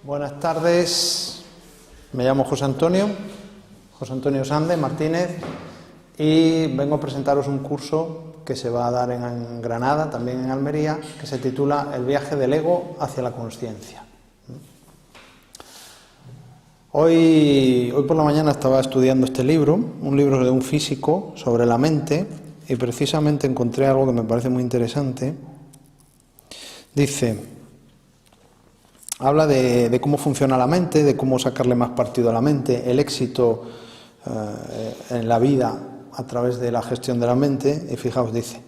Buenas tardes, me llamo José Antonio Sande Martínez, y vengo a presentaros un curso que se va a dar en Granada, también en Almería, que se titula El viaje del ego hacia la consciencia. Hoy por la mañana estaba estudiando este libro, un libro de un físico sobre la mente, y precisamente encontré algo que me parece muy interesante. Habla de cómo funciona la mente, de cómo sacarle más partido a la mente, el éxito en la vida a través de la gestión de la mente, y fijaos, dice: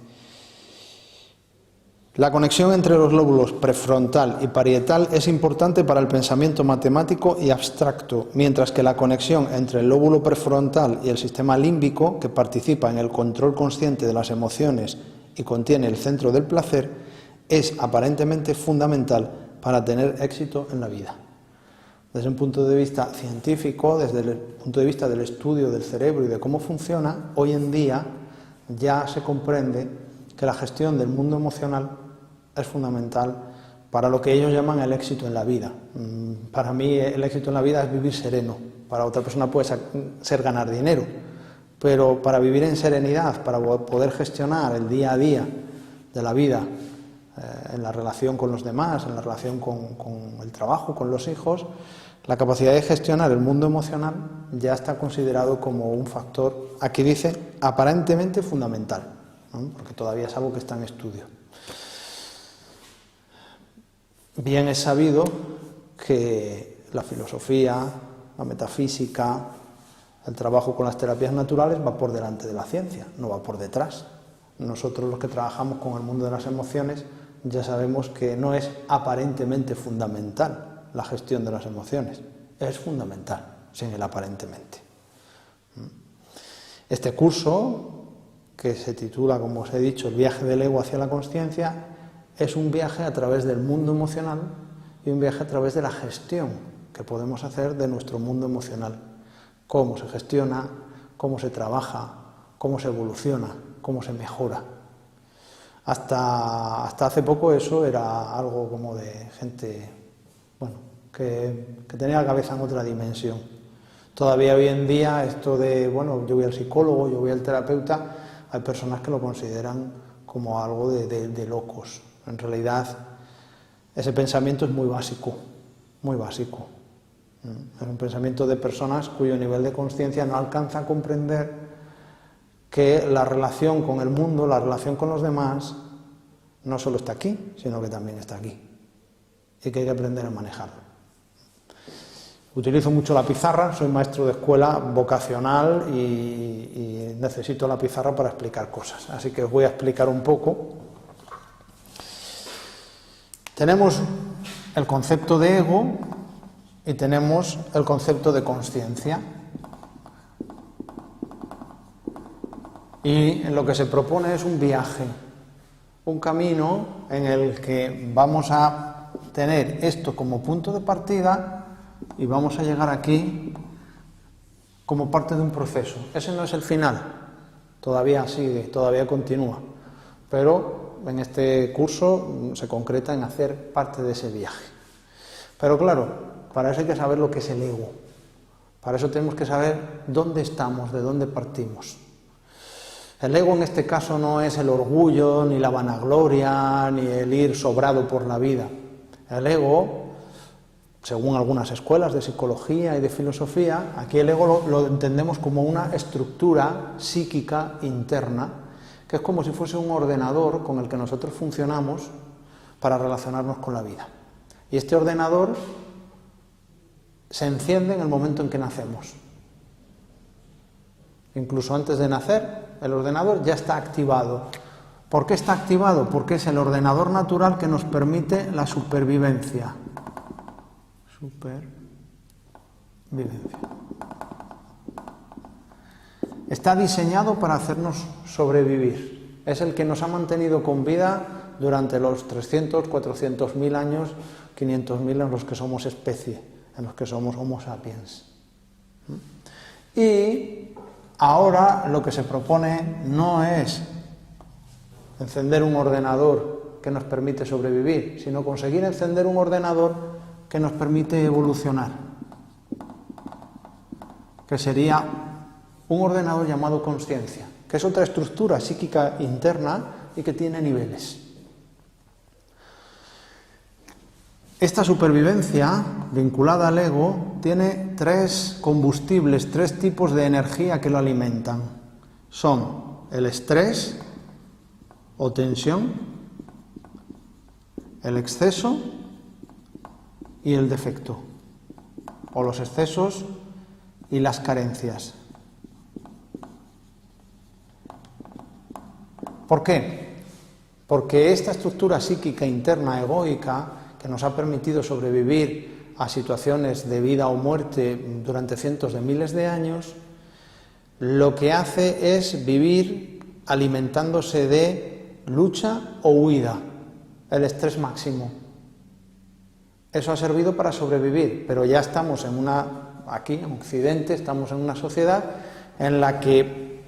la conexión entre los lóbulos prefrontal y parietal es importante para el pensamiento matemático y abstracto, mientras que la conexión entre el lóbulo prefrontal y el sistema límbico, que participa en el control consciente de las emociones y contiene el centro del placer, es aparentemente fundamental para tener éxito en la vida. Desde un punto de vista científico, desde el punto de vista del estudio del cerebro y de cómo funciona, hoy en día ya se comprende que la gestión del mundo emocional es fundamental para lo que ellos llaman el éxito en la vida. Para mí el éxito en la vida es vivir sereno, para otra persona puede ser ganar dinero, pero para vivir en serenidad, para poder gestionar el día a día de la vida, en la relación con los demás, en la relación con el trabajo, con los hijos, la capacidad de gestionar el mundo emocional ya está considerado como un factor, aquí dice, aparentemente fundamental, ¿no? Porque todavía es algo que está en estudio. Bien es sabido que la filosofía, la metafísica, el trabajo con las terapias naturales va por delante de la ciencia, no va por detrás. Nosotros, los que trabajamos con el mundo de las emociones, ya sabemos que no es aparentemente fundamental la gestión de las emociones, es fundamental, sin el aparentemente. Este curso, que se titula, como os he dicho, El viaje del ego hacia la consciencia, es un viaje a través del mundo emocional y un viaje a través de la gestión que podemos hacer de nuestro mundo emocional. Cómo se gestiona, cómo se trabaja, cómo se evoluciona, cómo se mejora. Hasta hace poco eso era algo como de gente, bueno, que tenía la cabeza en otra dimensión. Todavía hoy en día esto de, bueno, yo voy al psicólogo, yo voy al terapeuta, hay personas que lo consideran como algo de locos. En realidad ese pensamiento es muy básico, muy básico. Es un pensamiento de personas cuyo nivel de conciencia no alcanza a comprender que la relación con el mundo, la relación con los demás, no solo está aquí, sino que también está aquí, y que hay que aprender a manejarlo. Utilizo mucho la pizarra, soy maestro de escuela vocacional y necesito la pizarra para explicar cosas, así que os voy a explicar un poco. Tenemos el concepto de ego y tenemos el concepto de consciencia. Y lo que se propone es un viaje, un camino en el que vamos a tener esto como punto de partida y vamos a llegar aquí como parte de un proceso. Ese no es el final, todavía sigue, todavía continúa, pero en este curso se concreta en hacer parte de ese viaje. Pero claro, para eso hay que saber lo que es el ego, para eso tenemos que saber dónde estamos, de dónde partimos. El ego en este caso no es el orgullo, ni la vanagloria, ni el ir sobrado por la vida. El ego, según algunas escuelas de psicología y de filosofía, aquí el ego lo entendemos como una estructura psíquica interna, que es como si fuese un ordenador con el que nosotros funcionamos para relacionarnos con la vida. Y este ordenador se enciende en el momento en que nacemos. Incluso antes de nacer, el ordenador ya está activado. ¿Por qué está activado? Porque es el ordenador natural que nos permite la supervivencia. Supervivencia. Está diseñado para hacernos sobrevivir. Es el que nos ha mantenido con vida durante los 300, 400.000 años, 500.000 en los que somos especie, en los que somos Homo sapiens. Y Ahora lo que se propone no es encender un ordenador que nos permite sobrevivir, sino conseguir encender un ordenador que nos permite evolucionar, que sería un ordenador llamado consciencia, que es otra estructura psíquica interna y que tiene niveles. Esta supervivencia vinculada al ego tiene tres combustibles, tres tipos de energía que lo alimentan. Son el estrés o tensión, el exceso y el defecto, o los excesos y las carencias. ¿Por qué? Porque esta estructura psíquica interna egoica que nos ha permitido sobrevivir a situaciones de vida o muerte durante cientos de miles de años, lo que hace es vivir alimentándose de lucha o huida, el estrés máximo. Eso ha servido para sobrevivir, pero ya estamos aquí en Occidente, estamos en una sociedad en la que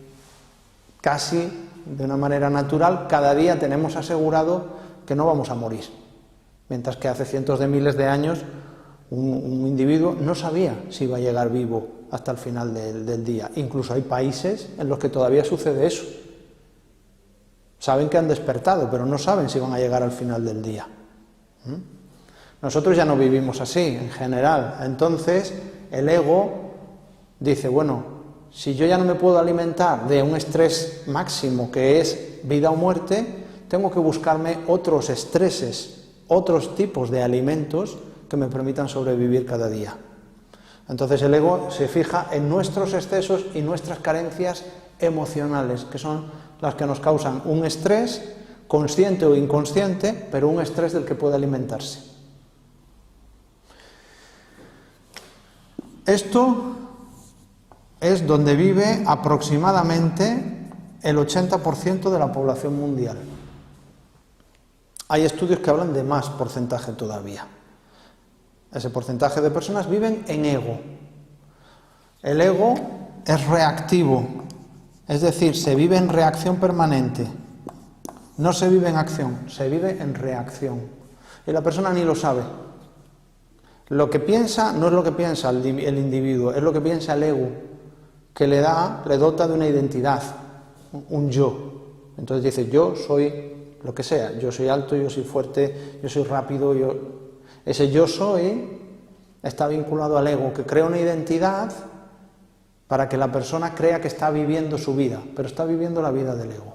casi de una manera natural cada día tenemos asegurado que no vamos a morir. Mientras que hace cientos de miles de años un individuo no sabía si iba a llegar vivo hasta el final del día. Incluso hay países en los que todavía sucede eso. Saben que han despertado, pero no saben si van a llegar al final del día. Nosotros ya no vivimos así, en general. Entonces, el ego dice, bueno, si yo ya no me puedo alimentar de un estrés máximo que es vida o muerte, tengo que buscarme otros estreses, otros tipos de alimentos que me permitan sobrevivir cada día. Entonces el ego se fija en nuestros excesos y nuestras carencias emocionales, que son las que nos causan un estrés, consciente o inconsciente, pero un estrés del que puede alimentarse. Esto es donde vive aproximadamente el 80% de la población mundial. Hay estudios que hablan de más porcentaje todavía. Ese porcentaje de personas viven en ego. El ego es reactivo, es decir, se vive en reacción permanente. No se vive en acción, se vive en reacción. Y la persona ni lo sabe. Lo que piensa no es lo que piensa el individuo, es lo que piensa el ego, que le dota de una identidad, un yo. Entonces dice, yo soy lo que sea, yo soy alto, yo soy fuerte, yo soy rápido, ese yo soy está vinculado al ego, que crea una identidad para que la persona crea que está viviendo su vida, pero está viviendo la vida del ego.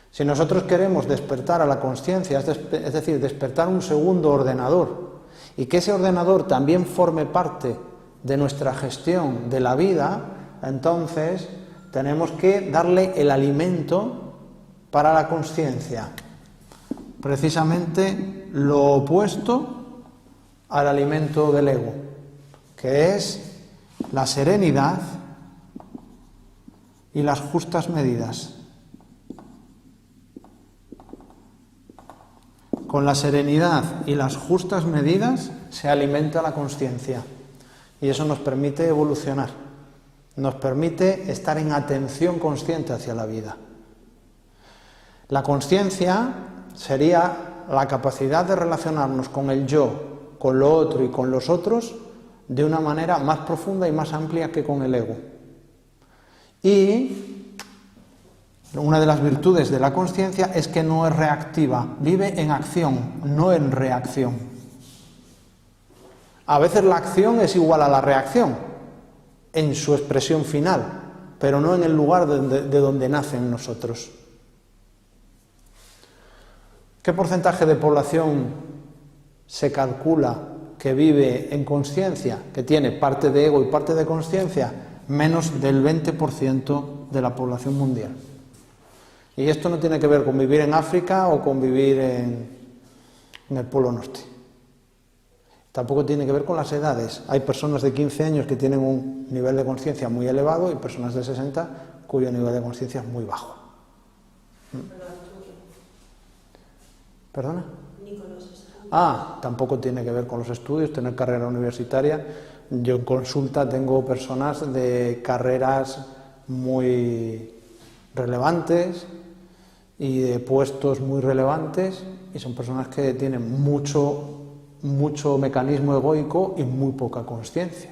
Si nosotros queremos despertar a la consciencia, es decir, despertar un segundo ordenador, y que ese ordenador también forme parte de nuestra gestión de la vida, entonces tenemos que darle el alimento para la consciencia, precisamente lo opuesto al alimento del ego, que es la serenidad y las justas medidas. Con la serenidad y las justas medidas se alimenta la consciencia y eso nos permite evolucionar, nos permite estar en atención consciente hacia la vida. La consciencia sería la capacidad de relacionarnos con el yo, con lo otro y con los otros de una manera más profunda y más amplia que con el ego. Y una de las virtudes de la consciencia es que no es reactiva, vive en acción, no en reacción. A veces la acción es igual a la reacción, en su expresión final, pero no en el lugar de donde nace en nosotros. ¿Qué porcentaje de población se calcula que vive en consciencia, que tiene parte de ego y parte de consciencia? Menos del 20% de la población mundial. Y esto no tiene que ver con vivir en África o con vivir en el Polo Norte. Tampoco tiene que ver con las edades. Hay personas de 15 años que tienen un nivel de conciencia muy elevado y personas de 60 cuyo nivel de conciencia es muy bajo. ¿Perdona? Tampoco tiene que ver con los estudios, tener carrera universitaria Yo en consulta tengo personas de carreras muy relevantes y de puestos muy relevantes, y son personas que tienen mucho mecanismo egoico y muy poca consciencia.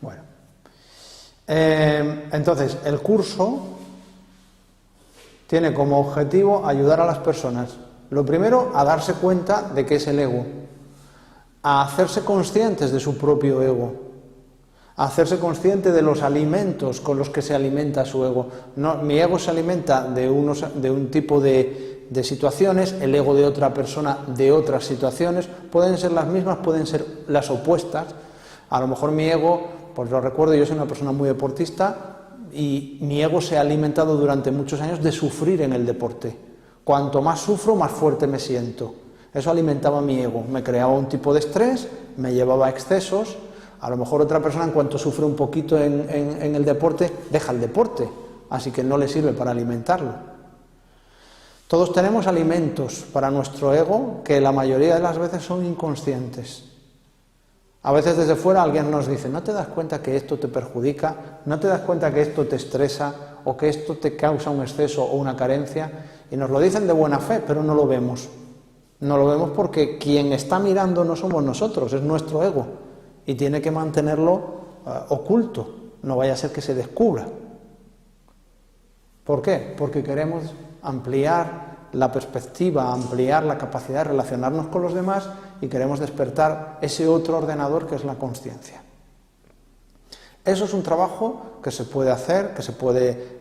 Bueno, entonces el curso tiene como objetivo ayudar a las personas, lo primero, a darse cuenta de qué es el ego, a hacerse conscientes de su propio ego, a hacerse consciente de los alimentos con los que se alimenta su ego. No, mi ego se alimenta de un tipo de situaciones, el ego de otra persona de otras situaciones, pueden ser las mismas, pueden ser las opuestas. A lo mejor mi ego, pues lo recuerdo, yo soy una persona muy deportista y mi ego se ha alimentado durante muchos años de sufrir en el deporte. Cuanto más sufro, más fuerte me siento. Eso alimentaba mi ego, me creaba un tipo de estrés, me llevaba a excesos. A lo mejor otra persona, en cuanto sufre un poquito en el deporte, deja el deporte, así que no le sirve para alimentarlo. Todos tenemos alimentos para nuestro ego que la mayoría de las veces son inconscientes. A veces desde fuera alguien nos dice, ¿no te das cuenta que esto te perjudica? ¿No te das cuenta que esto te estresa o que esto te causa un exceso o una carencia? Y nos lo dicen de buena fe, pero no lo vemos. No lo vemos porque quien está mirando no somos nosotros, es nuestro ego. Y tiene que mantenerlo oculto, no vaya a ser que se descubra. ¿Por qué? Porque queremos ampliar la perspectiva, ampliar la capacidad de relacionarnos con los demás y queremos despertar ese otro ordenador que es la consciencia. Eso es un trabajo que se puede hacer, que se puede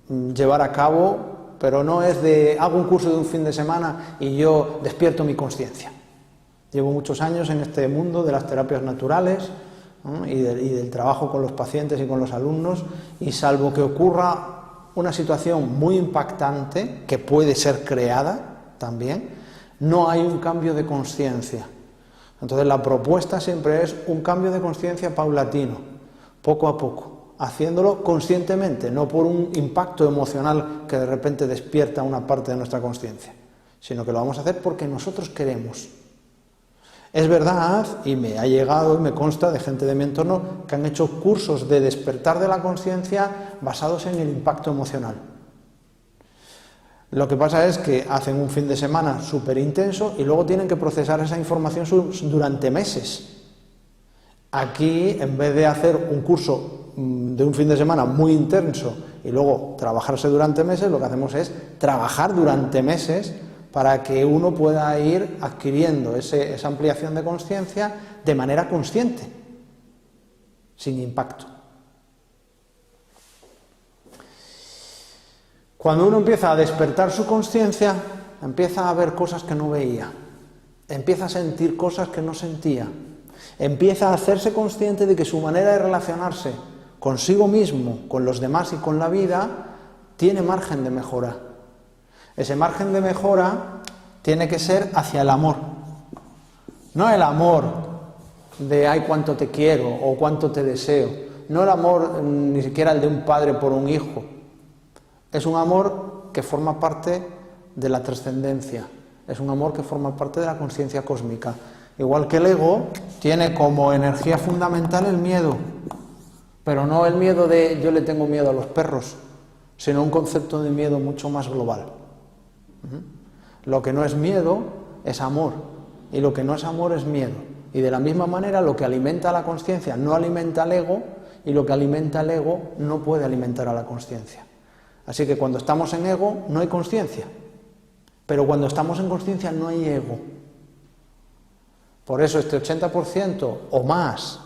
llevar a cabo, pero no es de hago un curso de un fin de semana y yo despierto mi consciencia. Llevo muchos años en este mundo de las terapias naturales, ¿no? y del trabajo con los pacientes y con los alumnos, y salvo que ocurra una situación muy impactante, que puede ser creada también, no hay un cambio de consciencia. Entonces la propuesta siempre es un cambio de consciencia paulatino, poco a poco, haciéndolo conscientemente, no por un impacto emocional que de repente despierta una parte de nuestra consciencia, sino que lo vamos a hacer porque nosotros queremos. Es verdad, y me ha llegado y me consta de gente de mi entorno que han hecho cursos de despertar de la consciencia basados en el impacto emocional. Lo que pasa es que hacen un fin de semana súper intenso y luego tienen que procesar esa información durante meses. Aquí, en vez de hacer un curso de un fin de semana muy intenso y luego trabajarse durante meses, lo que hacemos es trabajar durante meses para que uno pueda ir adquiriendo esa ampliación de consciencia de manera consciente, sin impacto. Cuando uno empieza a despertar su consciencia, empieza a ver cosas que no veía, empieza a sentir cosas que no sentía, empieza a hacerse consciente de que su manera de relacionarse consigo mismo, con los demás y con la vida, tiene margen de mejora. Ese margen de mejora tiene que ser hacia el amor. No el amor de ay cuánto te quiero o cuánto te deseo. No el amor ni siquiera el de un padre por un hijo. Es un amor que forma parte de la trascendencia. Es un amor que forma parte de la conciencia cósmica. Igual que el ego tiene como energía fundamental el miedo. Pero no el miedo de yo le tengo miedo a los perros, sino un concepto de miedo mucho más global. Lo que no es miedo es amor, y lo que no es amor es miedo. Y de la misma manera, lo que alimenta a la consciencia no alimenta al ego, y lo que alimenta al ego no puede alimentar a la consciencia. Así que cuando estamos en ego no hay consciencia, pero cuando estamos en consciencia no hay ego. Por eso este 80% o más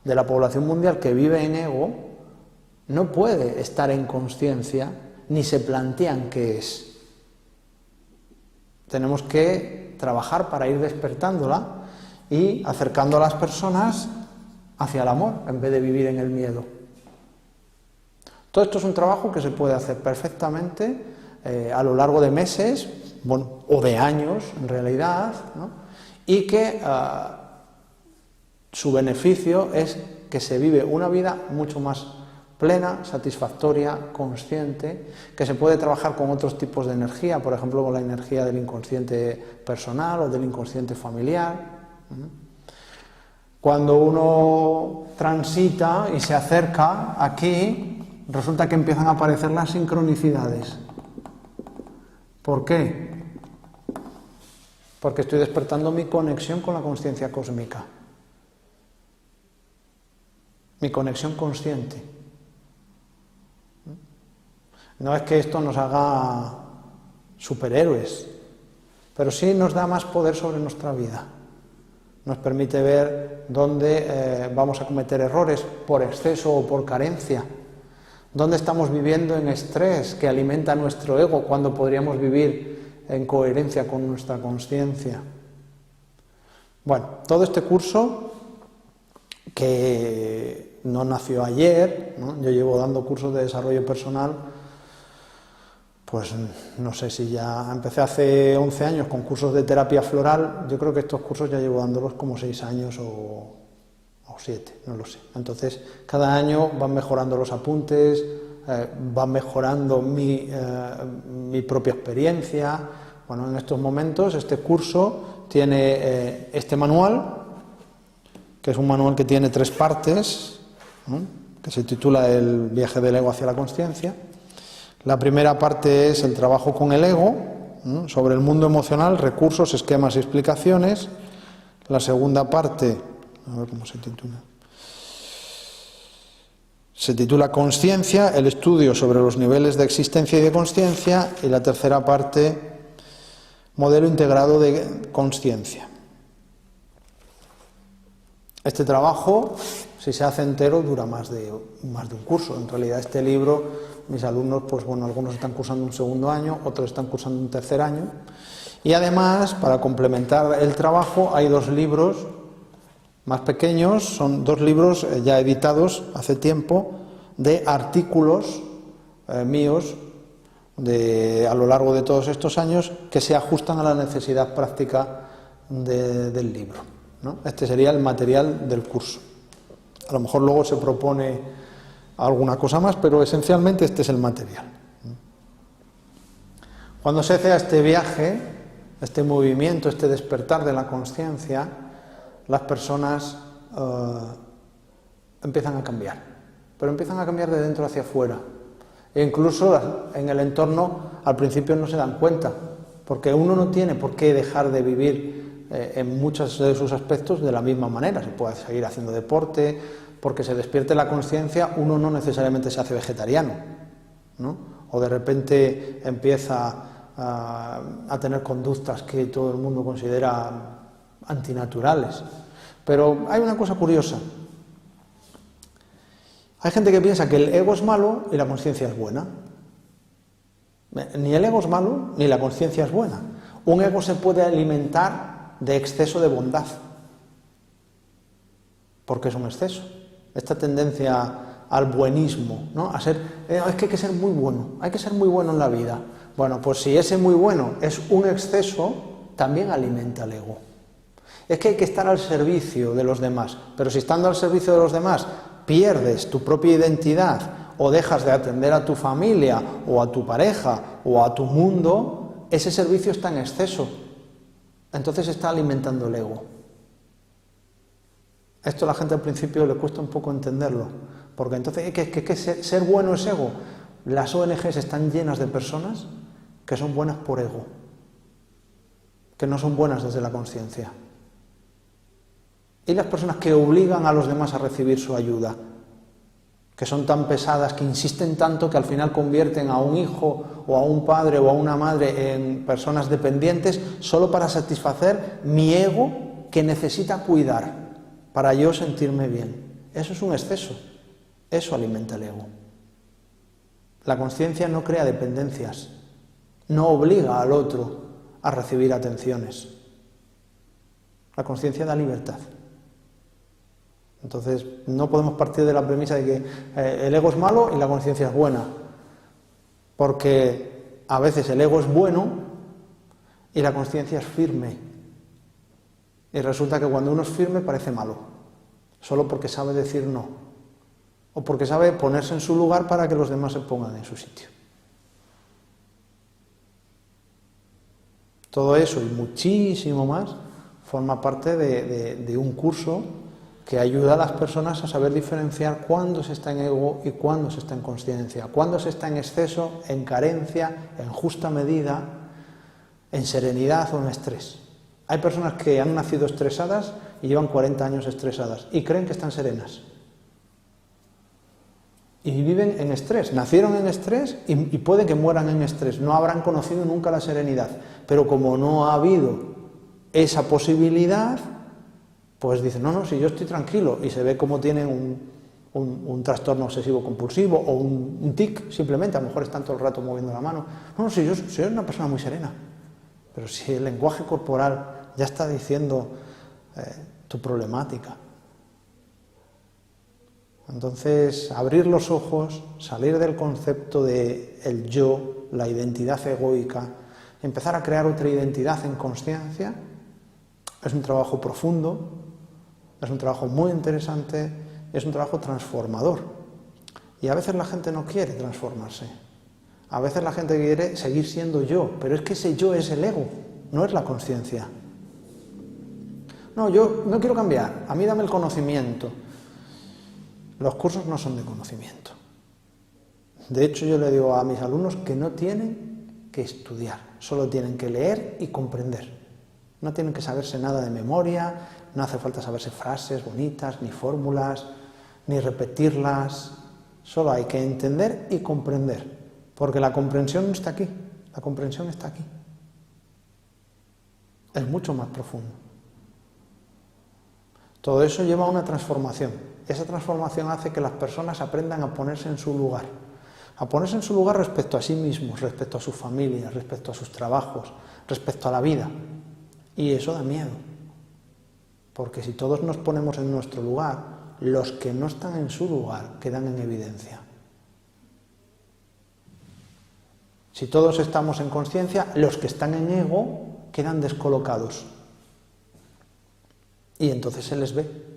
de la población mundial que vive en ego no puede estar en consciencia ni se plantean qué es. Tenemos que trabajar para ir despertándola y acercando a las personas hacia el amor en vez de vivir en el miedo. Todo esto es un trabajo que se puede hacer perfectamente a lo largo de meses, o de años en realidad, ¿no? Y que su beneficio es que se vive una vida mucho más plena, satisfactoria, consciente, que se puede trabajar con otros tipos de energía, por ejemplo con la energía del inconsciente personal o del inconsciente familiar. Cuando uno transita y se acerca aquí, resulta que empiezan a aparecer las sincronicidades. ¿Por qué? Porque estoy despertando mi conexión con la consciencia cósmica. Mi conexión consciente. No es que esto nos haga superhéroes, pero sí nos da más poder sobre nuestra vida. Nos permite ver dónde vamos a cometer errores por exceso o por carencia. Dónde estamos viviendo en estrés que alimenta nuestro ego cuando podríamos vivir en coherencia con nuestra consciencia. Bueno, todo este curso, que no nació ayer, ¿no? Yo llevo dando cursos de desarrollo personal, pues no sé si ya empecé hace 11 años con cursos de terapia floral. Yo creo que estos cursos ya llevo dándolos como 6 años o 7, no lo sé. Entonces, cada año van mejorando los apuntes, van mejorando mi propia experiencia. Bueno, en estos momentos este curso tiene este manual, que es un manual que tiene 3 partes, ¿no? Que se titula El viaje del ego hacia la consciencia. La primera parte es el trabajo con el ego, ¿no? Sobre el mundo emocional, recursos, esquemas y explicaciones. La segunda parte, a ver cómo se titula Consciencia, el estudio sobre los niveles de existencia y de consciencia. Y la tercera parte, modelo integrado de consciencia. Este trabajo, si se hace entero, dura más de un curso. En realidad, este libro, mis alumnos, pues bueno, algunos están cursando un segundo año, otros están cursando un tercer año. Y además, para complementar el trabajo, hay 2 libros más pequeños, son 2 libros ya editados hace tiempo, de artículos míos a lo largo de todos estos años, que se ajustan a la necesidad práctica del libro, ¿no? Este sería el material del curso. A lo mejor luego se propone alguna cosa más, pero esencialmente este es el material. Cuando se hace este viaje, este movimiento, este despertar de la consciencia, las personas empiezan a cambiar, pero empiezan a cambiar de dentro hacia afuera. E incluso en el entorno al principio no se dan cuenta, porque uno no tiene por qué dejar de vivir en muchos de sus aspectos de la misma manera. Se puede seguir haciendo deporte, porque se despierte la consciencia, uno no necesariamente se hace vegetariano, ¿no? O de repente empieza a tener conductas que todo el mundo considera antinaturales. Pero hay una cosa curiosa. Hay gente que piensa que el ego es malo y la consciencia es buena. Ni el ego es malo ni la consciencia es buena. Un ego se puede alimentar de exceso de bondad, porque es un exceso. Esta tendencia al buenismo, ¿no? A ser, es que hay que ser muy bueno, hay que ser muy bueno en la vida. Bueno, pues si ese muy bueno es un exceso, también alimenta el ego. Es que hay que estar al servicio de los demás, pero si estando al servicio de los demás pierdes tu propia identidad o dejas de atender a tu familia o a tu pareja o a tu mundo, ese servicio está en exceso. Entonces está alimentando el ego. Esto a la gente al principio le cuesta un poco entenderlo, porque entonces ¿qué ser bueno es ego? Las ONGs están llenas de personas que son buenas por ego, que no son buenas desde la consciencia. Y las personas que obligan a los demás a recibir su ayuda, que son tan pesadas, que insisten tanto, que al final convierten a un hijo o a un padre o a una madre en personas dependientes solo para satisfacer mi ego que necesita cuidar para yo sentirme bien. Eso es un exceso, eso alimenta el ego. La consciencia no crea dependencias, no obliga al otro a recibir atenciones. La consciencia da libertad. Entonces, no podemos partir de la premisa de que el ego es malo y la consciencia es buena, porque a veces el ego es bueno y la consciencia es firme. Y resulta que cuando uno es firme parece malo, solo porque sabe decir no, o porque sabe ponerse en su lugar para que los demás se pongan en su sitio. Todo eso y muchísimo más forma parte de un curso que ayuda a las personas a saber diferenciar cuándo se está en ego y cuándo se está en consciencia, cuándo se está en exceso, en carencia, en justa medida, en serenidad o en estrés. Hay personas que han nacido estresadas y llevan 40 años estresadas y creen que están serenas. Y viven en estrés, nacieron en estrés y puede que mueran en estrés, no habrán conocido nunca la serenidad, pero como no ha habido esa posibilidad, pues dicen, no, si yo estoy tranquilo, y se ve como tienen un trastorno obsesivo compulsivo o un tic, simplemente, a lo mejor están todo el rato moviendo la mano. No, si yo soy una persona muy serena, pero si el lenguaje corporal ya está diciendo tu problemática. Entonces, abrir los ojos, salir del concepto de el yo, la identidad egoica, empezar a crear otra identidad en consciencia, es un trabajo profundo, es un trabajo muy interesante, es un trabajo transformador. Y a veces la gente no quiere transformarse. A veces la gente quiere seguir siendo yo, pero es que ese yo es el ego, no es la consciencia. No, yo no quiero cambiar, a mí dame el conocimiento. Los cursos no son de conocimiento. De hecho, yo le digo a mis alumnos que no tienen que estudiar, solo tienen que leer y comprender. No tienen que saberse nada de memoria, no hace falta saberse frases bonitas, ni fórmulas, ni repetirlas. Solo hay que entender y comprender, porque la comprensión no está aquí, la comprensión está aquí. Es mucho más profundo. Todo eso lleva a una transformación. Esa transformación hace que las personas aprendan a ponerse en su lugar. A ponerse en su lugar respecto a sí mismos, respecto a sus familias, respecto a sus trabajos, respecto a la vida. Y eso da miedo. Porque si todos nos ponemos en nuestro lugar, los que no están en su lugar quedan en evidencia. Si todos estamos en consciencia, los que están en ego quedan descolocados. Y entonces se les ve.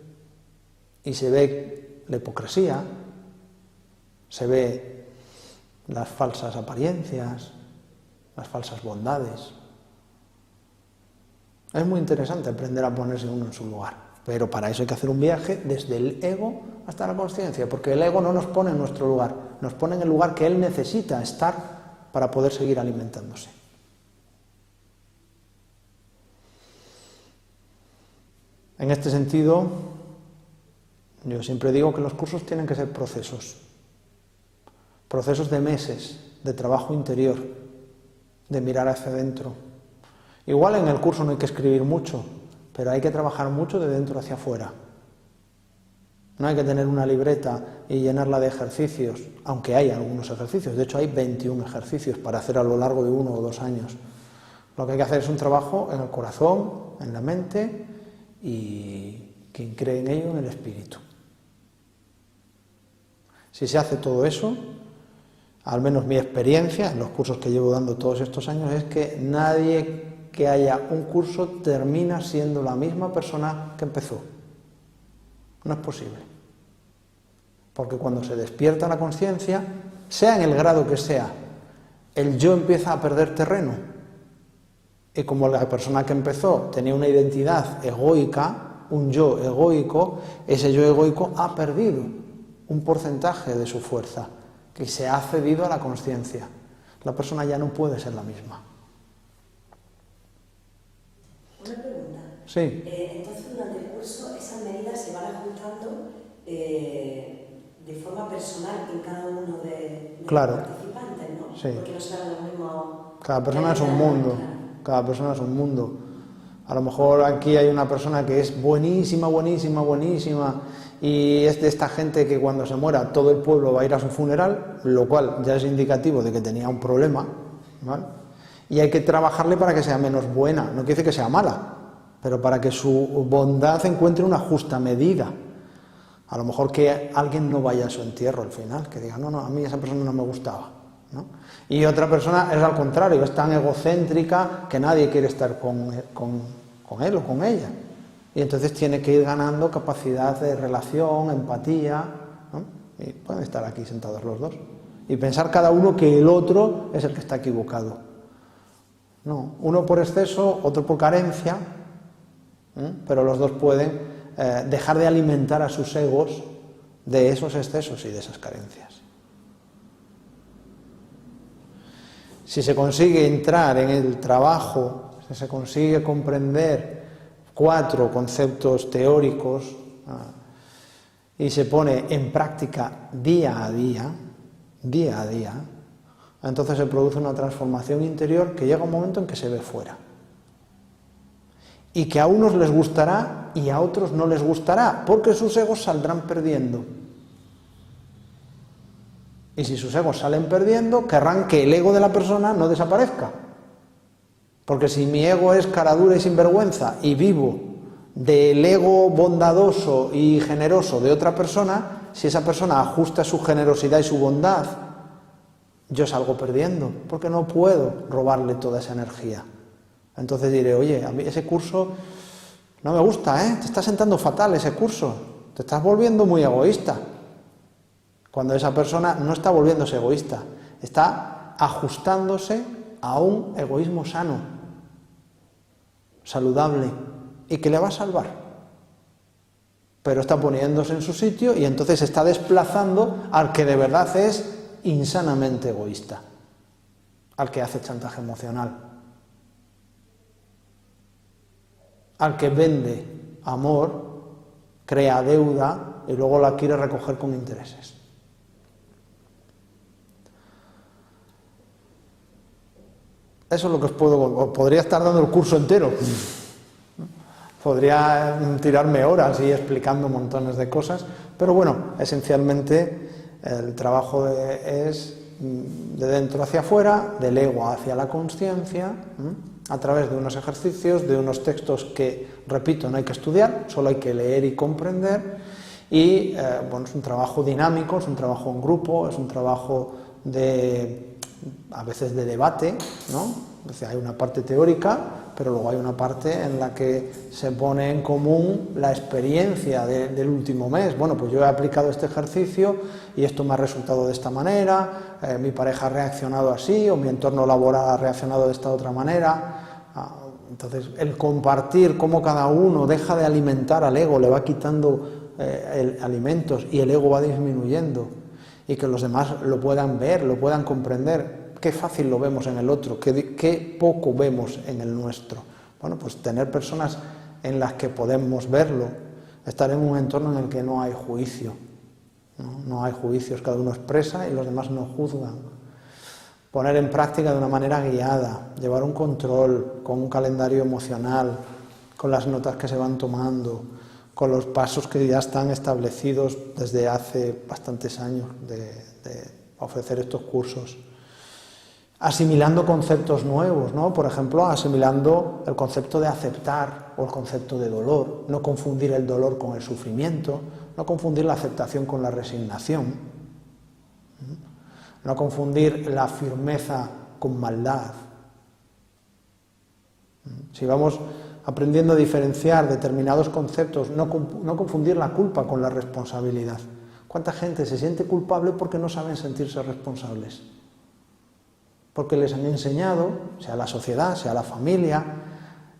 Y se ve la hipocresía, se ve las falsas apariencias, las falsas bondades. Es muy interesante aprender a ponerse uno en su lugar, pero para eso hay que hacer un viaje desde el ego hasta la consciencia, porque el ego no nos pone en nuestro lugar, nos pone en el lugar que él necesita estar para poder seguir alimentándose. En este sentido, yo siempre digo que los cursos tienen que ser procesos de meses, de trabajo interior, de mirar hacia adentro. Igual en el curso no hay que escribir mucho, pero hay que trabajar mucho de dentro hacia afuera. No hay que tener una libreta y llenarla de ejercicios, aunque hay algunos ejercicios. De hecho, hay 21 ejercicios para hacer a lo largo de 1 o 2 años. Lo que hay que hacer es un trabajo en el corazón, en la mente y quien cree en ello, en el espíritu. Si se hace todo eso, al menos mi experiencia en los cursos que llevo dando todos estos años es que nadie que haya un curso termina siendo la misma persona que empezó. No es posible. Porque cuando se despierta la conciencia, sea en el grado que sea, el yo empieza a perder terreno. Y como la persona que empezó tenía una identidad egoica, un yo egoico, ese yo egoico ha perdido un porcentaje de su fuerza que se ha cedido a la conciencia. La persona ya no puede ser la misma. Una pregunta. Sí. Entonces, durante el curso, esas medidas se van ajustando de forma personal en cada uno de los participantes, ¿no? Sí. Porque no serán los mismos. Cada persona es un mundo. Cada persona es un mundo. A lo mejor aquí hay una persona que es buenísima, buenísima, buenísima, y es de esta gente que cuando se muera todo el pueblo va a ir a su funeral, lo cual ya es indicativo de que tenía un problema, ¿vale? Y hay que trabajarle para que sea menos buena, no quiere decir que sea mala, pero para que su bondad encuentre una justa medida. A lo mejor que alguien no vaya a su entierro al final, que diga, no, a mí esa persona no me gustaba, ¿no? Y otra persona es al contrario, es tan egocéntrica que nadie quiere estar con él o con ella. Y entonces tiene que ir ganando capacidad de relación, empatía, ¿no? Y pueden estar aquí sentados los dos. Y pensar cada uno que el otro es el que está equivocado. No, uno por exceso, otro por carencia, pero los dos pueden dejar de alimentar a sus egos de esos excesos y de esas carencias. Si se consigue entrar en el trabajo, si se consigue comprender 4 conceptos teóricos y se pone en práctica día a día, entonces se produce una transformación interior que llega un momento en que se ve fuera. Y que a unos les gustará y a otros no les gustará, porque sus egos saldrán perdiendo. Y si sus egos salen perdiendo, querrán que el ego de la persona no desaparezca. Porque si mi ego es cara dura y sinvergüenza y vivo del ego bondadoso y generoso de otra persona, si esa persona ajusta su generosidad y su bondad, yo salgo perdiendo, porque no puedo robarle toda esa energía. Entonces diré, oye, a mí ese curso no me gusta, te está sentando fatal ese curso, te estás volviendo muy egoísta. Cuando esa persona no está volviéndose egoísta, está ajustándose a un egoísmo sano, saludable, y que le va a salvar. Pero está poniéndose en su sitio y entonces está desplazando al que de verdad es insanamente egoísta, al que hace chantaje emocional, al que vende amor, crea deuda y luego la quiere recoger con intereses. Eso es lo que os podría estar dando el curso entero. Podría tirarme horas y explicando montones de cosas, pero bueno, esencialmente el trabajo es de dentro hacia afuera, del ego hacia la consciencia, a través de unos ejercicios, de unos textos que, repito, no hay que estudiar, solo hay que leer y comprender, y bueno, es un trabajo dinámico, es un trabajo en grupo, es un trabajo a veces de debate, ¿no? O sea, hay una parte teórica, pero luego hay una parte en la que se pone en común la experiencia del último mes. Bueno, pues yo he aplicado este ejercicio y esto me ha resultado de esta manera, mi pareja ha reaccionado así, o mi entorno laboral ha reaccionado de esta otra manera. Entonces, el compartir cómo cada uno deja de alimentar al ego, le va quitando alimentos y el ego va disminuyendo, y que los demás lo puedan ver, lo puedan comprender. Qué fácil lo vemos en el otro, qué poco vemos en el nuestro. Bueno, pues tener personas en las que podemos verlo, estar en un entorno en el que no hay juicio, no hay juicios, cada uno expresa y los demás no juzgan. Poner en práctica de una manera guiada, llevar un control con un calendario emocional, con las notas que se van tomando, con los pasos que ya están establecidos desde hace bastantes años de ofrecer estos cursos. Asimilando conceptos nuevos, ¿no? Por ejemplo, asimilando el concepto de aceptar o el concepto de dolor, no confundir el dolor con el sufrimiento, no confundir la aceptación con la resignación, no confundir la firmeza con maldad. Si vamos aprendiendo a diferenciar determinados conceptos, no confundir la culpa con la responsabilidad. ¿Cuánta gente se siente culpable porque no saben sentirse responsables? Porque les han enseñado, sea la sociedad, sea la familia,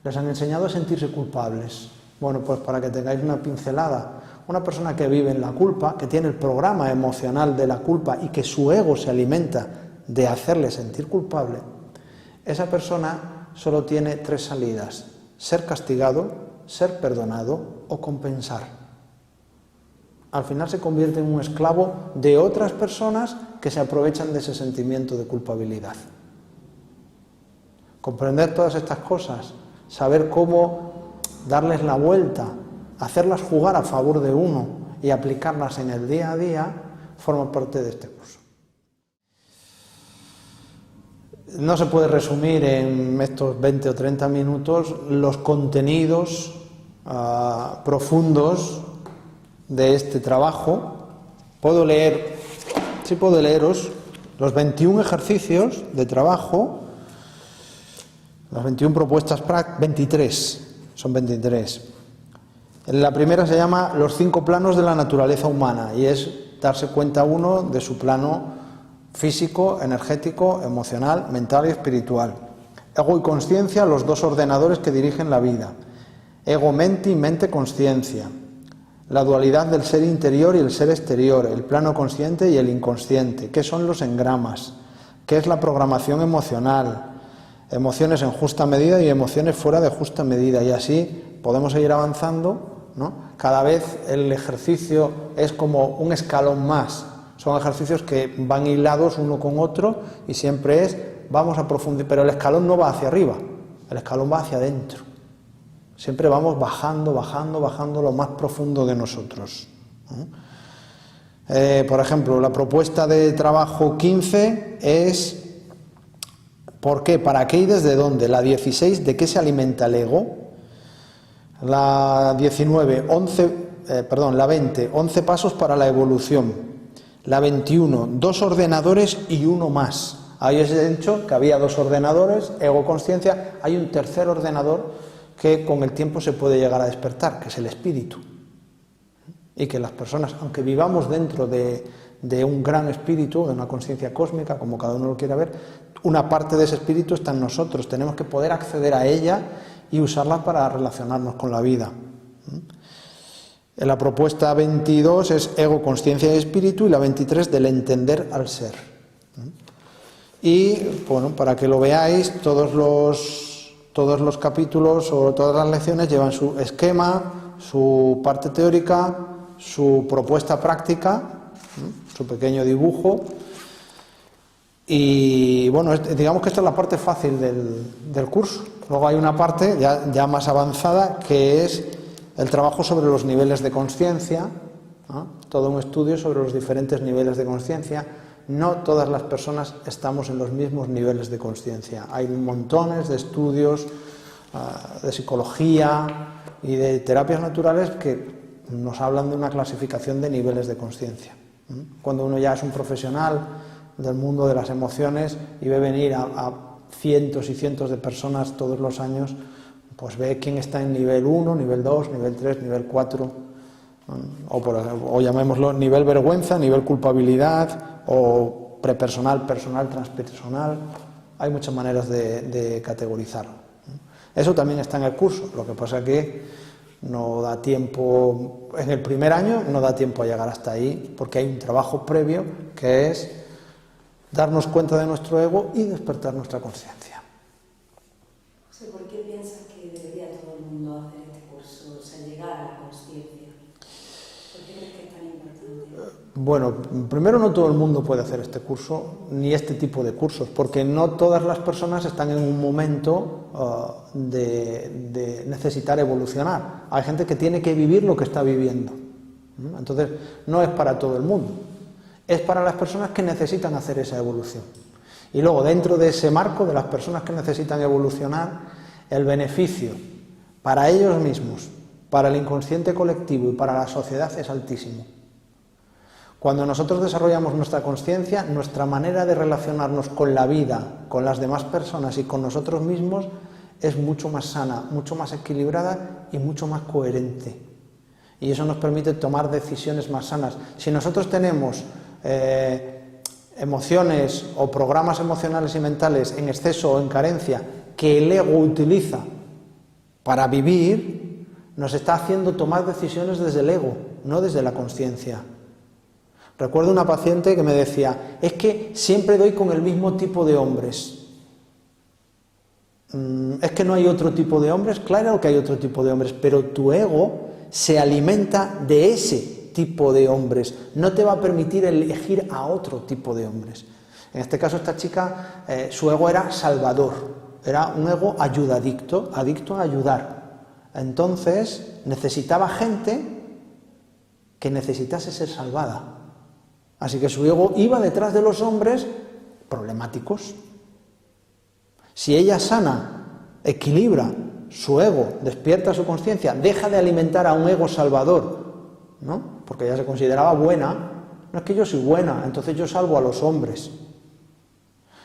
les han enseñado a sentirse culpables. Bueno, pues para que tengáis una pincelada, una persona que vive en la culpa, que tiene el programa emocional de la culpa y que su ego se alimenta de hacerle sentir culpable, esa persona solo tiene 3 salidas: ser castigado, ser perdonado o compensar. Al final se convierte en un esclavo de otras personas que se aprovechan de ese sentimiento de culpabilidad. Comprender todas estas cosas, saber cómo darles la vuelta, hacerlas jugar a favor de uno y aplicarlas en el día a día, forma parte de este curso. No se puede resumir en estos 20 o 30 minutos los contenidos profundos de este trabajo. Puedo leeros los 21 ejercicios de trabajo, las 21 propuestas prácticas, 23, son 23. La primera se llama Los 5 planos de la naturaleza humana, y es darse cuenta uno de su plano físico, energético, emocional, mental y espiritual. Ego y consciencia, los 2 ordenadores que dirigen la vida. ego-mente y mente-consciencia, la dualidad del ser interior y el ser exterior, el plano consciente y el inconsciente, qué son los engramas, qué es la programación emocional, emociones en justa medida y emociones fuera de justa medida, y así podemos seguir avanzando, ¿no? Cada vez el ejercicio es como un escalón más, son ejercicios que van hilados uno con otro y siempre es, vamos a profundizar, pero el escalón no va hacia arriba, el escalón va hacia adentro. Siempre vamos bajando, bajando, bajando lo más profundo de nosotros. Por ejemplo, la propuesta de trabajo 15 es ¿por qué? ¿Para qué y desde dónde? La 16, ¿de qué se alimenta el ego? La 19, la 20, 11 pasos para la evolución. La 21, 2 ordenadores y uno más. Ahí os he dicho que había 2 ordenadores, ego-consciencia, hay un tercer ordenador que con el tiempo se puede llegar a despertar, que es el espíritu. Y que las personas, aunque vivamos dentro de un gran espíritu, de una conciencia cósmica, como cada uno lo quiera ver, una parte de ese espíritu está en nosotros, tenemos que poder acceder a ella y usarla para relacionarnos con la vida. En la propuesta 22 es ego, conciencia y espíritu, y la 23 del entender al ser. Y bueno, para que lo veáis, todos los capítulos o todas las lecciones llevan su esquema, su parte teórica, su propuesta práctica, su pequeño dibujo. Y bueno, digamos que esta es la parte fácil del curso. Luego hay una parte ya más avanzada, que es el trabajo sobre los niveles de conciencia, ¿no? Todo un estudio sobre los diferentes niveles de conciencia. No todas las personas estamos en los mismos niveles de conciencia. Hay montones de estudios de psicología y de terapias naturales que nos hablan de una clasificación de niveles de conciencia. Cuando uno ya es un profesional del mundo de las emociones y ve venir a cientos y cientos de personas todos los años, pues ve quién está en nivel 1, nivel 2, nivel 3, nivel 4, o llamémoslo nivel vergüenza, nivel culpabilidad, o prepersonal, personal, transpersonal. Hay muchas maneras de categorizarlo. Eso también está en el curso, lo que pasa que no da tiempo, en el primer año no da tiempo a llegar hasta ahí, porque hay un trabajo previo que es darnos cuenta de nuestro ego y despertar nuestra conciencia. ¿Por qué piensas que debería todo el mundo hacer este curso, o sea, llegar a la conciencia? ¿Por qué crees que es tan importante? Bueno, primero, no todo el mundo puede hacer este curso, ni este tipo de cursos, porque no todas las personas están en un momento de necesitar evolucionar. Hay gente que tiene que vivir lo que está viviendo. Entonces, no es para todo el mundo. Es para las personas que necesitan hacer esa evolución. Y luego, dentro de ese marco de las personas que necesitan evolucionar, el beneficio para ellos mismos, para el inconsciente colectivo y para la sociedad es altísimo. Cuando nosotros desarrollamos nuestra conciencia, nuestra manera de relacionarnos con la vida, con las demás personas y con nosotros mismos es mucho más sana, mucho más equilibrada y mucho más coherente. Y eso nos permite tomar decisiones más sanas. Si nosotros tenemos emociones o programas emocionales y mentales en exceso o en carencia que el ego utiliza para vivir, nos está haciendo tomar decisiones desde el ego, no desde la conciencia. Recuerdo una paciente que me decía, es que siempre doy con el mismo tipo de hombres. ¿Es que no hay otro tipo de hombres? Claro que hay otro tipo de hombres, pero tu ego se alimenta de ese tipo de hombres, no te va a permitir elegir a otro tipo de hombres. En este caso, esta chica, su ego era salvador, era un ego ayudadicto, adicto a ayudar. Entonces, necesitaba gente que necesitase ser salvada. Así que su ego iba detrás de los hombres problemáticos. Si ella sana, equilibra su ego, despierta su conciencia, deja de alimentar a un ego salvador, ¿no? Porque ella se consideraba buena, no es que yo soy buena, entonces yo salvo a los hombres.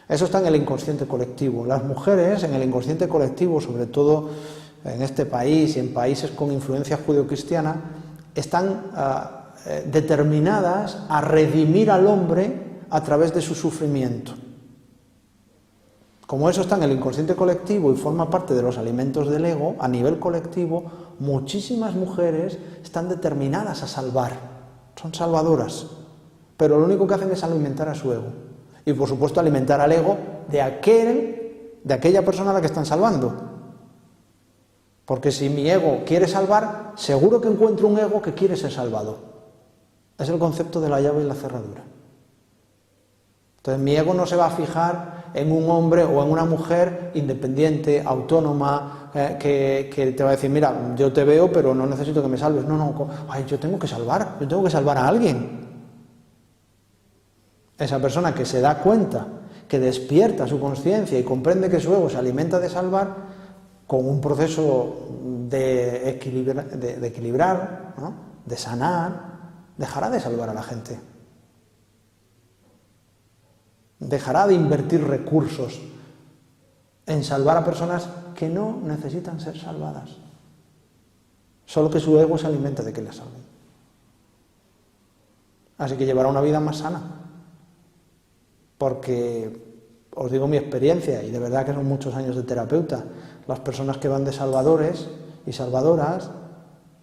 Eso está en el inconsciente colectivo. Las mujeres en el inconsciente colectivo, sobre todo en este país y en países con influencia judeocristiana, están determinadas a redimir al hombre a través de su sufrimiento. Como eso está en el inconsciente colectivo y forma parte de los alimentos del ego, a nivel colectivo, muchísimas mujeres están determinadas a salvar, son salvadoras, pero lo único que hacen es alimentar a su ego. Y por supuesto alimentar al ego de aquella persona a la que están salvando. Porque si mi ego quiere salvar, seguro que encuentro un ego que quiere ser salvado. Es el concepto de la llave y la cerradura. Entonces mi ego no se va a fijar en un hombre o en una mujer independiente, autónoma, que te va a decir, mira, yo te veo pero no necesito que me salves. No, yo tengo que salvar a alguien. Esa persona que se da cuenta, que despierta su conciencia y comprende que su ego se alimenta de salvar, con un proceso de equilibrar, ¿no?, de sanar, dejará de salvar a la gente. Dejará de invertir recursos en salvar a personas que no necesitan ser salvadas. Solo que su ego se alimenta de que le salven. Así que llevará una vida más sana. Porque, os digo mi experiencia, y de verdad que son muchos años de terapeuta, las personas que van de salvadores y salvadoras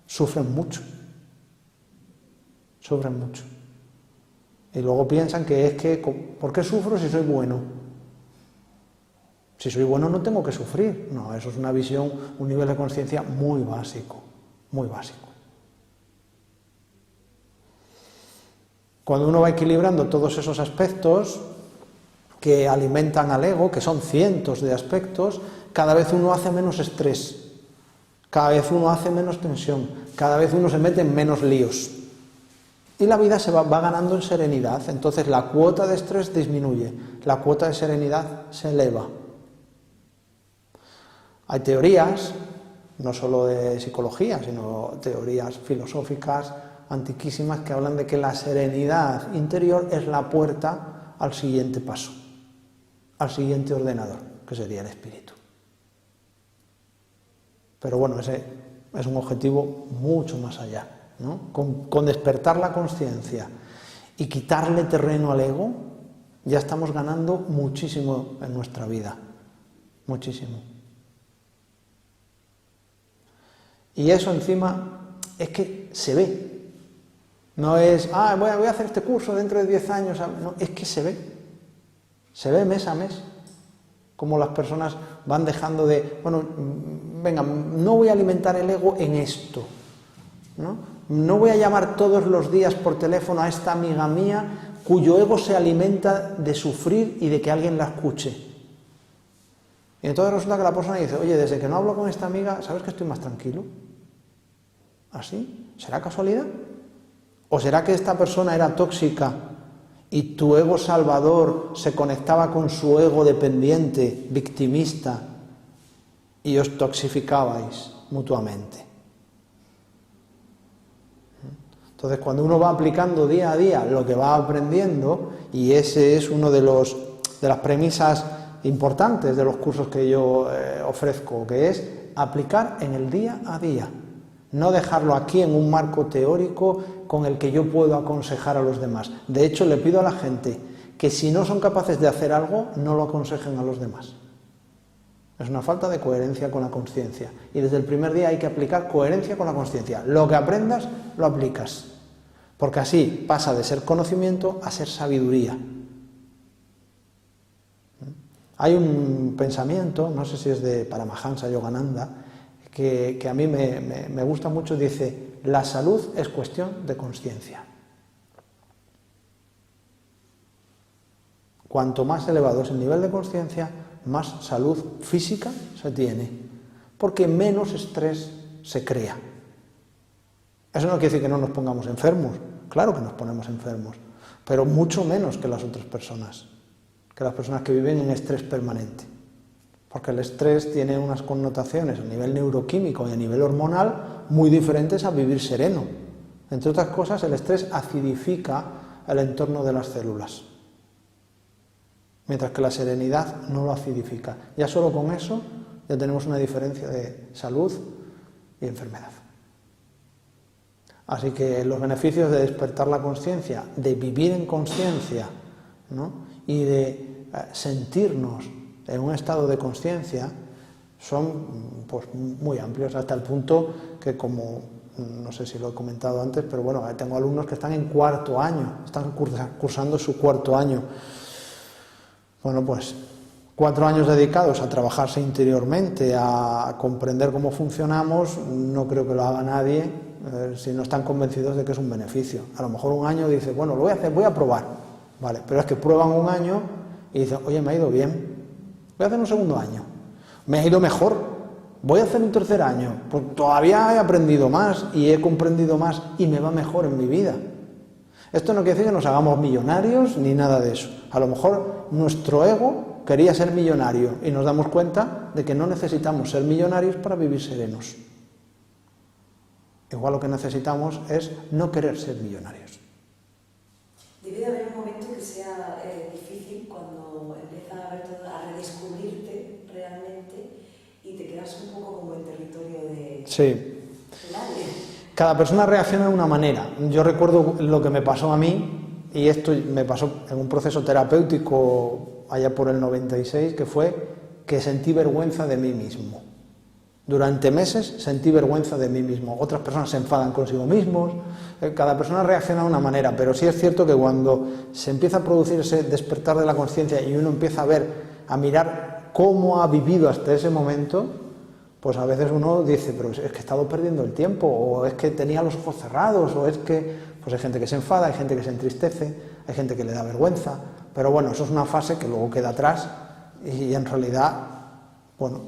sufren mucho. Sufren mucho. Y luego piensan que es que, ¿por qué sufro si soy bueno? Si soy bueno no tengo que sufrir. No, eso es una visión, un nivel de conciencia muy básico, muy básico. Cuando uno va equilibrando todos esos aspectos que alimentan al ego, que son cientos de aspectos, cada vez uno hace menos estrés, cada vez uno hace menos tensión, cada vez uno se mete en menos líos. Y la vida se va ganando en serenidad, entonces la cuota de estrés disminuye, la cuota de serenidad se eleva. Hay teorías, no solo de psicología, sino teorías filosóficas antiquísimas que hablan de que la serenidad interior es la puerta al siguiente paso, al siguiente ordenador, que sería el espíritu. Pero bueno, ese es un objetivo mucho más allá, ¿no? Con despertar la conciencia y quitarle terreno al ego, ya estamos ganando muchísimo en nuestra vida, muchísimo. Y eso encima es que se ve, no es, voy a hacer este curso dentro de 10 años, no, es que se ve mes a mes, como las personas van dejando de, venga, no voy a alimentar el ego en esto, no voy a llamar todos los días por teléfono a esta amiga mía cuyo ego se alimenta de sufrir y de que alguien la escuche. Y entonces resulta que la persona dice, oye, desde que no hablo con esta amiga, ¿sabes que estoy más tranquilo? ¿Así? ¿Será casualidad? ¿O será que esta persona era tóxica y tu ego salvador se conectaba con su ego dependiente, victimista, y os toxificabais mutuamente? Entonces, cuando uno va aplicando día a día lo que va aprendiendo, y ese es uno de las premisas importantes de los cursos que yo ofrezco, que es aplicar en el día a día, no dejarlo aquí en un marco teórico con el que yo puedo aconsejar a los demás. De hecho, le pido a la gente que si no son capaces de hacer algo, no lo aconsejen a los demás. Es una falta de coherencia con la consciencia. Y desde el primer día hay que aplicar coherencia con la consciencia. Lo que aprendas, lo aplicas. Porque así pasa de ser conocimiento a ser sabiduría. Hay un pensamiento, no sé si es de Paramahansa Yogananda, que a mí me gusta mucho, dice, la salud es cuestión de consciencia. Cuanto más elevado es el nivel de consciencia, más salud física se tiene, porque menos estrés se crea. Eso no quiere decir que no nos pongamos enfermos, claro que nos ponemos enfermos, pero mucho menos que las otras personas, que las personas que viven en estrés permanente. Porque el estrés tiene unas connotaciones a nivel neuroquímico y a nivel hormonal muy diferentes a vivir sereno. Entre otras cosas, el estrés acidifica el entorno de las células, mientras que la serenidad no lo acidifica. Ya solo con eso ya tenemos una diferencia de salud y enfermedad. Así que los beneficios de despertar la conciencia, de vivir en conciencia, ¿no?, y de sentirnos en un estado de conciencia son pues, muy amplios, hasta el punto que, como no sé si lo he comentado antes, pero bueno, tengo alumnos que están en cuarto año, están cursando su cuarto año. Bueno, pues 4 años dedicados a trabajarse interiormente, a comprender cómo funcionamos, no creo que lo haga nadie si no están convencidos de que es un beneficio. A lo mejor un año dice, bueno, lo voy a hacer, voy a probar, vale, pero es que prueban un año y dicen, oye, me ha ido bien, voy a hacer un segundo año, me ha ido mejor, voy a hacer un tercer año, pues todavía he aprendido más y he comprendido más y me va mejor en mi vida. Esto no quiere decir que nos hagamos millonarios ni nada de eso. A lo mejor nuestro ego quería ser millonario y nos damos cuenta de que no necesitamos ser millonarios para vivir serenos. Igual lo que necesitamos es no querer ser millonarios. Debe de haber un momento que sea difícil cuando empiezas a ver todo, a redescubrirte realmente y te quedas un poco como en territorio de... Sí. Nadie. Cada persona reacciona de una manera. Yo recuerdo lo que me pasó a mí, y esto me pasó en un proceso terapéutico allá por el 96, que fue que sentí vergüenza de mí mismo. Durante meses sentí vergüenza de mí mismo. Otras personas se enfadan consigo mismos, cada persona reacciona de una manera, pero sí es cierto que cuando se empieza a producir ese despertar de la conciencia y uno empieza a ver, a mirar cómo ha vivido hasta ese momento, pues a veces uno dice, pero es que he estado perdiendo el tiempo, o es que tenía los ojos cerrados, o es que... Pues hay gente que se enfada, hay gente que se entristece, hay gente que le da vergüenza, pero bueno, eso es una fase que luego queda atrás y en realidad, bueno,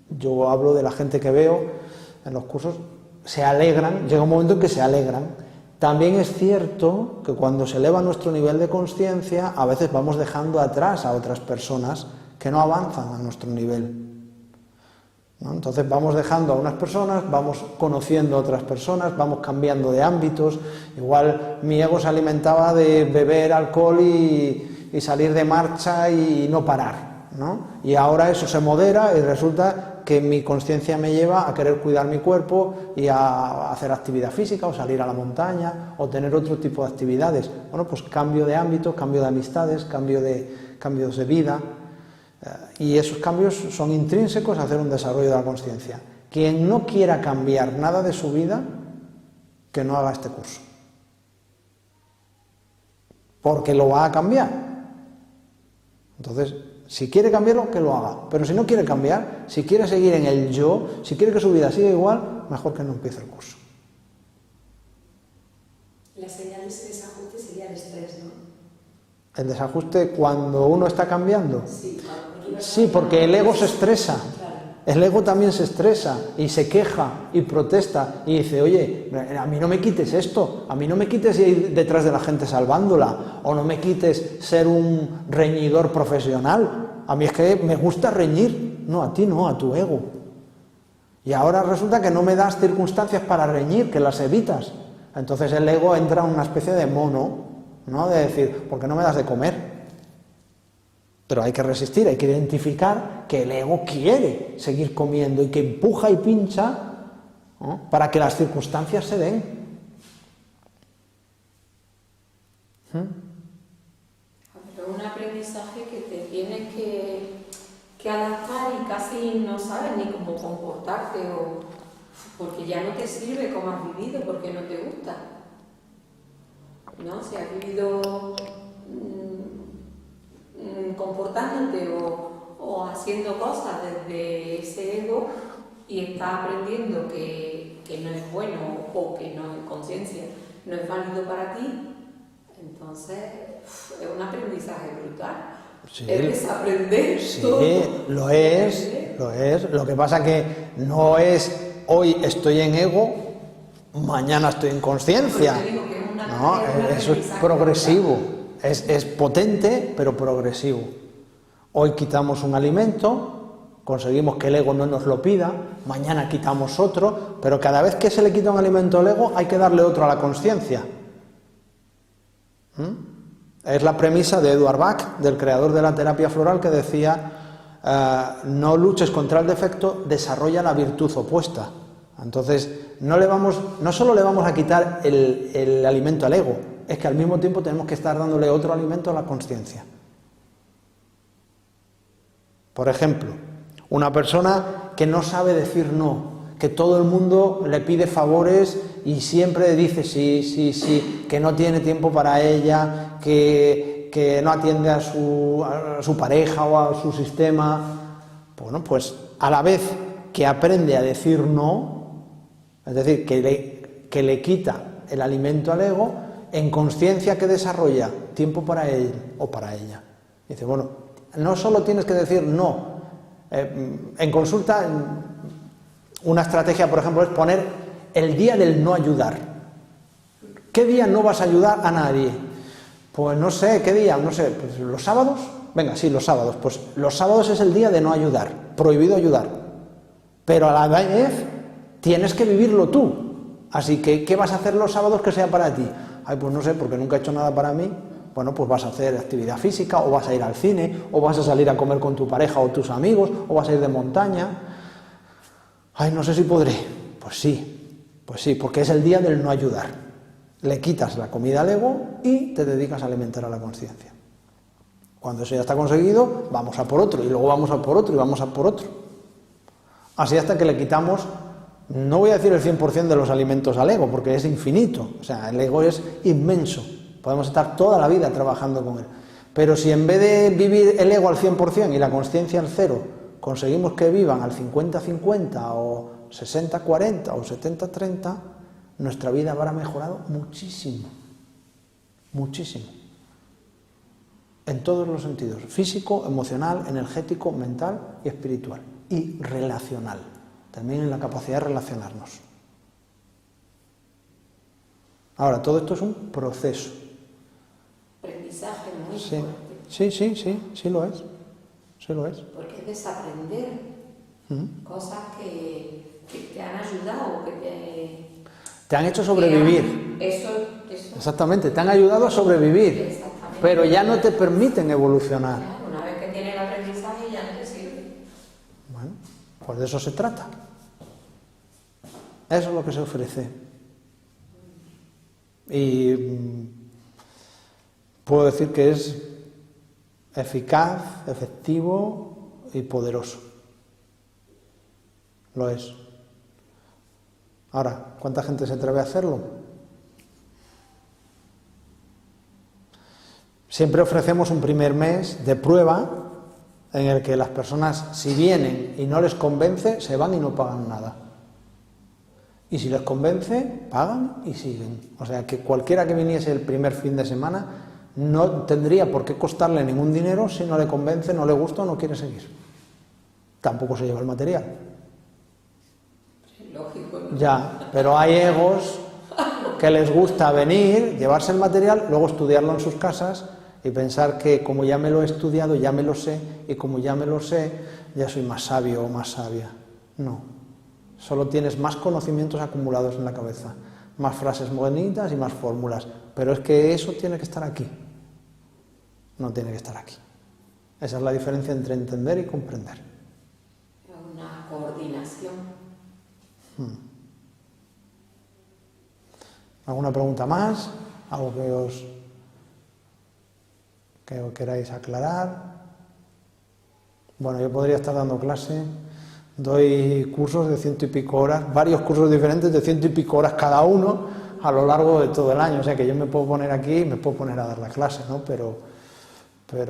yo hablo de la gente que veo en los cursos, se alegran, llega un momento en que se alegran. También es cierto que cuando se eleva nuestro nivel de conciencia, a veces vamos dejando atrás a otras personas que no avanzan a nuestro nivel, ¿no? Entonces vamos dejando a unas personas, vamos conociendo a otras personas, vamos cambiando de ámbitos. Igual mi ego se alimentaba de beber alcohol y salir de marcha y no parar, ¿no? Y ahora eso se modera y resulta que mi conciencia me lleva a querer cuidar mi cuerpo y a hacer actividad física o salir a la montaña o tener otro tipo de actividades. Bueno, pues cambio de ámbito, cambio de amistades, cambios de vida. Y esos cambios son intrínsecos a hacer un desarrollo de la conciencia. Quien no quiera cambiar nada de su vida, que no haga este curso. Porque lo va a cambiar. Entonces, si quiere cambiarlo, que lo haga. Pero si no quiere cambiar, si quiere seguir en el yo, si quiere que su vida siga igual, mejor que no empiece el curso. La señal de ese desajuste sería el estrés, ¿no? El desajuste cuando uno está cambiando. Sí, porque el ego se estresa. Claro. El ego también se estresa y se queja y protesta y dice, oye, a mí no me quites esto, a mí no me quites ir detrás de la gente salvándola, o no me quites ser un reñidor profesional. A mí es que me gusta reñir. No, a ti no, a tu ego. Y ahora resulta que no me das circunstancias para reñir, que las evitas. Entonces el ego entra en una especie de mono, ¿no? De decir, ¿por qué no me das de comer? Pero hay que resistir, hay que identificar que el ego quiere seguir comiendo y que empuja y pincha, ¿no? Para que las circunstancias se den. Pero un aprendizaje que te tienes que adaptar y casi no sabes ni cómo comportarte, o porque ya no te sirve como has vivido, porque no te gusta, ¿no? Si has vivido comportándote o haciendo cosas desde ese ego y estás aprendiendo que no es bueno o que no es conciencia, no es válido para ti, entonces es un aprendizaje brutal. Sí, es desaprender todo. Sí, lo es. Lo que pasa que no es hoy estoy en ego, mañana estoy en conciencia. No, eso es progresivo. Es potente, pero progresivo. Hoy quitamos un alimento, conseguimos que el ego no nos lo pida, mañana quitamos otro, pero cada vez que se le quita un alimento al ego hay que darle otro a la conciencia. Es la premisa de Edward Bach, del creador de la terapia floral, que decía, no luches contra el defecto, desarrolla la virtud opuesta. Entonces, no solo le vamos a quitar el alimento al ego, es que al mismo tiempo tenemos que estar dándole otro alimento a la conciencia. Por ejemplo, una persona que no sabe decir no, que todo el mundo le pide favores y siempre dice sí, sí, sí, que no tiene tiempo para ella, que no atiende a su pareja o a su sistema. Bueno, pues a la vez que aprende a decir no, es decir, que le quita el alimento al ego, en conciencia que desarrolla tiempo para él o para ella. Dice, bueno, no solo tienes que decir no. En consulta, una estrategia, por ejemplo, es poner el día del no ayudar. ¿Qué día no vas a ayudar a nadie? Pues no sé, ¿qué día? No sé, pues los sábados. Venga, sí, los sábados. Pues los sábados es el día de no ayudar, prohibido ayudar. Pero a la vez tienes que vivirlo tú. Así que, ¿qué vas a hacer los sábados que sea para ti? Ay, pues no sé, porque nunca he hecho nada para mí. Bueno, pues vas a hacer actividad física, o vas a ir al cine, o vas a salir a comer con tu pareja o tus amigos, o vas a ir de montaña. Ay, no sé si podré. Pues sí, porque es el día del no ayudar. Le quitas la comida al ego y te dedicas a alimentar a la conciencia. Cuando eso ya está conseguido, vamos a por otro, y luego vamos a por otro, y vamos a por otro. Así hasta que le quitamos, no voy a decir el 100% de los alimentos al ego, porque es infinito. O sea, el ego es inmenso. Podemos estar toda la vida trabajando con él. Pero si en vez de vivir el ego al 100% y la conciencia al 0, conseguimos que vivan al 50-50 o 60-40 o 70-30, nuestra vida habrá mejorado muchísimo. Muchísimo. En todos los sentidos. Físico, emocional, energético, mental y espiritual. Y relacional. También en la capacidad de relacionarnos. Ahora, todo esto es un proceso. Aprendizaje muy Sí, fuerte. sí lo es. Sí lo es. Porque es desaprender cosas que te han ayudado, que te han hecho sobrevivir. Eso. Exactamente, te han ayudado a sobrevivir. Exactamente. Pero ya no te permiten evolucionar. Claro, una vez que tienes el aprendizaje ya no te sirve. Bueno, pues de eso se trata. Eso es lo que se ofrece. Y puedo decir que es eficaz, efectivo y poderoso. Lo es. Ahora, ¿cuánta gente se atreve a hacerlo? Siempre ofrecemos un primer mes de prueba en el que las personas, si vienen y no les convence, se van y no pagan nada. Y si les convence, pagan y siguen. O sea que cualquiera que viniese el primer fin de semana no tendría por qué costarle ningún dinero si no le convence, no le gusta o no quiere seguir. Tampoco se lleva el material. Lógico, ¿no? Ya, pero hay egos que les gusta venir, llevarse el material, luego estudiarlo en sus casas y pensar que como ya me lo he estudiado, ya me lo sé, y como ya me lo sé, ya soy más sabio o más sabia. No. Solo tienes más conocimientos acumulados en la cabeza, más frases bonitas y más fórmulas. Pero es que eso tiene que estar aquí. No tiene que estar aquí. Esa es la diferencia entre entender y comprender. Una coordinación. ¿Alguna pregunta más? ¿Algo que os queráis aclarar? Bueno, yo podría estar dando clase. Doy cursos de 100 y pico horas, varios cursos diferentes de 100 y pico horas cada uno a lo largo de todo el año. O sea que yo me puedo poner aquí y me puedo poner a dar la clase, ¿no? Pero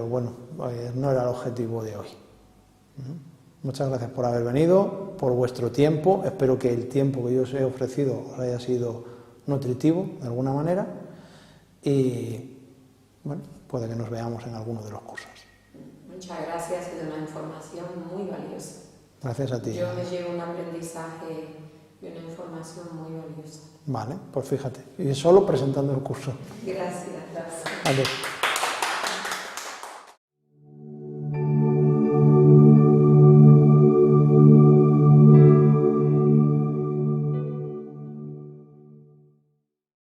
bueno, no era el objetivo de hoy. Muchas gracias por haber venido, por vuestro tiempo. Espero que el tiempo que yo os he ofrecido os haya sido nutritivo de alguna manera. Y bueno, puede que nos veamos en alguno de los cursos. Muchas gracias, es una información muy valiosa. Gracias a ti. Yo me llevo un aprendizaje y una información muy valiosa. Vale, pues fíjate. Y solo presentando el curso. Gracias. Adiós.